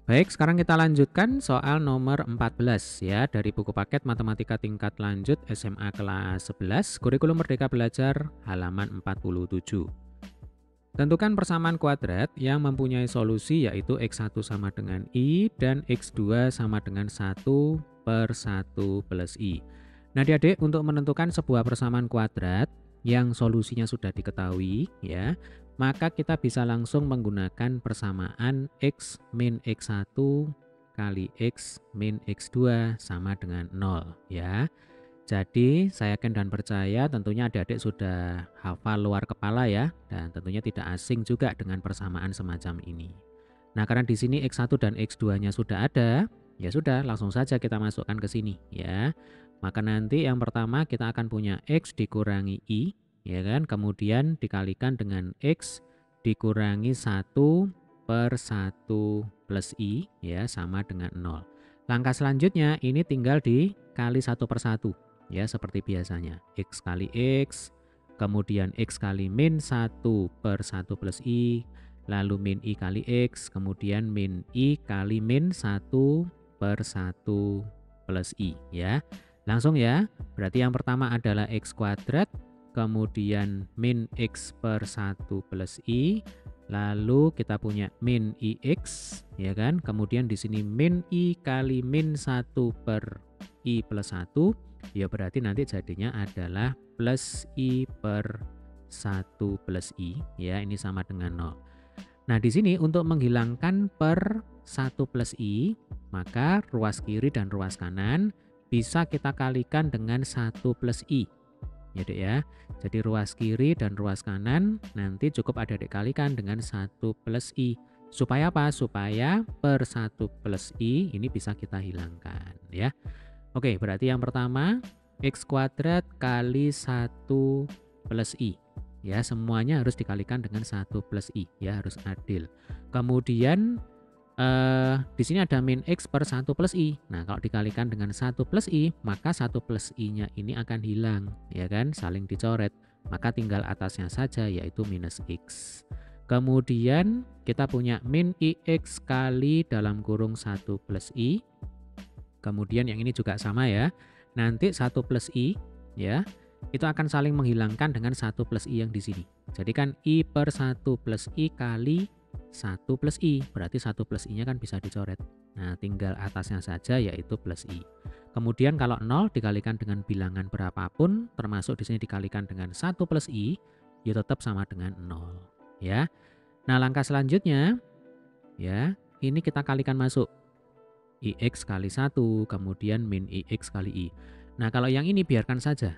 Baik, sekarang kita lanjutkan soal nomor 14 ya dari buku paket Matematika Tingkat Lanjut SMA kelas 11, Kurikulum Merdeka Belajar halaman 47. Tentukan persamaan kuadrat yang mempunyai solusi yaitu X1 sama dengan I dan X2 sama dengan 1/1 plus I. Nah, adik-adik, untuk menentukan sebuah persamaan kuadrat yang solusinya sudah diketahui ya, maka kita bisa langsung menggunakan persamaan X min X1 kali X min X2 sama dengan 0 ya. Jadi, saya yakin dan percaya tentunya adik-adik sudah hafal luar kepala ya, dan tentunya tidak asing juga dengan persamaan semacam ini. Nah, karena di sini X1 dan X2-nya sudah ada, ya sudah, langsung saja kita masukkan ke sini ya. Maka nanti yang pertama kita akan punya X dikurangi I, ya kan? Kemudian dikalikan dengan X dikurangi 1/1 plus I, ya, sama dengan 0. Langkah selanjutnya ini tinggal dikali 1/1. Ya, seperti biasanya, X kali X, kemudian X kali min 1/1 plus I, lalu min I kali X, kemudian min I kali min 1/1 plus I ya. Langsung ya, berarti yang pertama adalah X kuadrat, kemudian min X/1 plus I, lalu kita punya min IX ya kan, kemudian di sini min I kali min 1/I plus 1. Ya berarti nanti jadinya adalah plus I/1 plus I ya, ini sama dengan 0. Nah, di sini untuk menghilangkan per 1 plus I, maka ruas kiri dan ruas kanan bisa kita kalikan dengan 1 plus I. Ya, Dek ya. Jadi ruas kiri dan ruas kanan nanti cukup ada dikalikan dengan 1 plus I. Supaya apa? Supaya per 1 plus I ini bisa kita hilangkan ya. Oke, berarti yang pertama X kuadrat kali 1 plus I. Ya, semuanya harus dikalikan dengan 1 plus I. Ya, harus adil. Kemudian di sini ada min X per 1 plus I. Nah, kalau dikalikan dengan 1 plus I, maka 1 plus I-nya ini akan hilang. Ya kan, saling dicoret. Maka tinggal atasnya saja yaitu minus X. Kemudian kita punya min IX kali dalam kurung 1 plus I. Kemudian yang ini juga sama ya. Nanti 1 plus I ya, itu akan saling menghilangkan dengan 1 plus I yang di sini. Jadi kan I per 1 plus I kali 1 plus I. Berarti 1 plus I-nya kan bisa dicoret. Nah, tinggal atasnya saja yaitu plus I. Kemudian kalau 0 dikalikan dengan bilangan berapapun, termasuk di sini dikalikan dengan 1 plus I, ya tetap sama dengan 0. Ya. Nah, langkah selanjutnya, ya, ini kita kalikan masuk. IX kali 1, kemudian min IX kali I. Nah, kalau yang ini biarkan saja.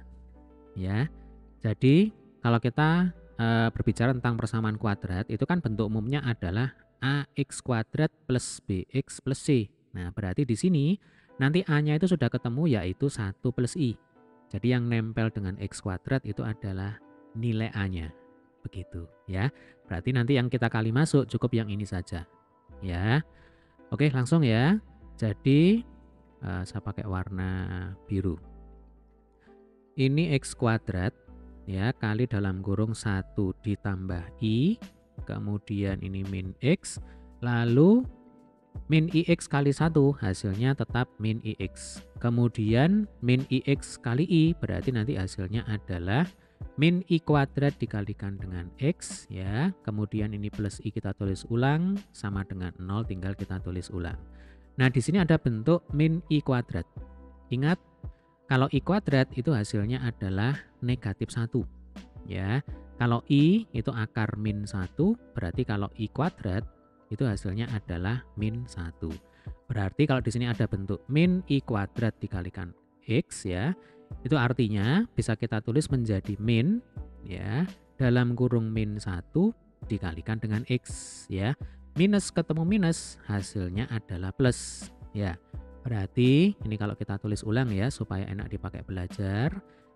Ya. Jadi, kalau kita berbicara tentang persamaan kuadrat, itu kan bentuk umumnya adalah AX kuadrat plus BX plus C. Nah, berarti di sini nanti A-nya itu sudah ketemu yaitu 1 plus I. Jadi yang nempel dengan X kuadrat itu adalah nilai A-nya. Begitu ya. Berarti nanti yang kita kali masuk cukup yang ini saja. Ya. Oke, langsung ya. Jadi saya pakai warna biru. Ini X kuadrat ya kali dalam kurung 1 ditambah I, kemudian ini min X, lalu min IX kali 1 hasilnya tetap min IX. Kemudian min IX kali I berarti nanti hasilnya adalah min I kuadrat dikalikan dengan X ya. Kemudian ini plus I kita tulis ulang sama dengan 0 tinggal kita tulis ulang. Nah, di sini ada bentuk min I kuadrat. Ingat, kalau I kuadrat itu hasilnya adalah negatif 1. Ya. Kalau I itu akar min 1, berarti kalau I kuadrat itu hasilnya adalah min 1. Berarti kalau di sini ada bentuk min I kuadrat dikalikan X ya, itu artinya bisa kita tulis menjadi min ya, dalam kurung min 1 dikalikan dengan X ya. Minus ketemu minus, hasilnya adalah plus. Ya, berarti ini kalau kita tulis ulang ya, supaya enak dipakai belajar.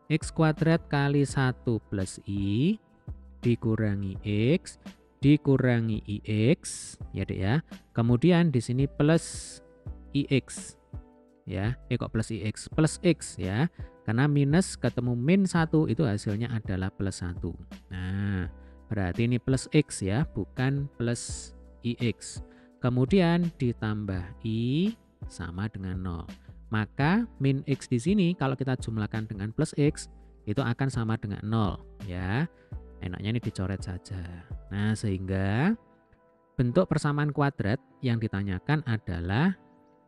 X kuadrat kali 1 plus I dikurangi X dikurangi IX, ya Dek ya. Kemudian di sini plus IX. Ya, kok plus IX? Plus X ya. Karena minus ketemu min 1 itu hasilnya adalah plus 1. Nah, berarti ini plus X ya, bukan plus IX. kemudian ditambah I sama dengan 0. Maka min X di sini kalau kita jumlahkan dengan plus X itu akan sama dengan 0 ya. Enaknya ini dicoret saja. Nah, sehingga bentuk persamaan kuadrat yang ditanyakan adalah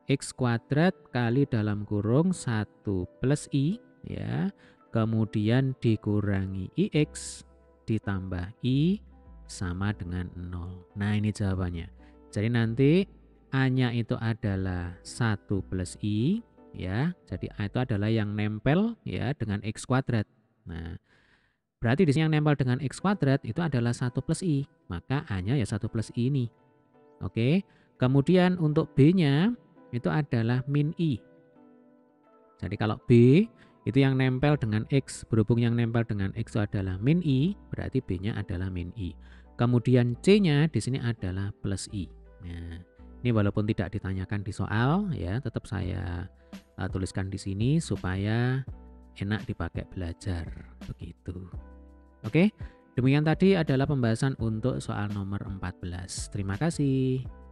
X kuadrat kali dalam kurung 1 plus I ya. Kemudian dikurangi IX ditambah I sama dengan 0. Nah, ini jawabannya. Jadi nanti A-nya itu adalah 1 plus I ya. Jadi A itu adalah yang nempel ya dengan X kuadrat. Nah, berarti di sini yang nempel dengan X kuadrat itu adalah 1 plus I. Maka A-nya ya 1 plus I ini. Oke. Kemudian untuk B-nya itu adalah min I. Jadi kalau B itu yang nempel dengan X, berhubung yang nempel dengan X itu adalah min I, berarti B-nya adalah min I. Kemudian C-nya di sini adalah plus I. Nah, ini walaupun tidak ditanyakan di soal ya, tetap saya tuliskan di sini supaya enak dipakai belajar begitu. Oke, demikian tadi adalah pembahasan untuk soal nomor 14. Terima kasih.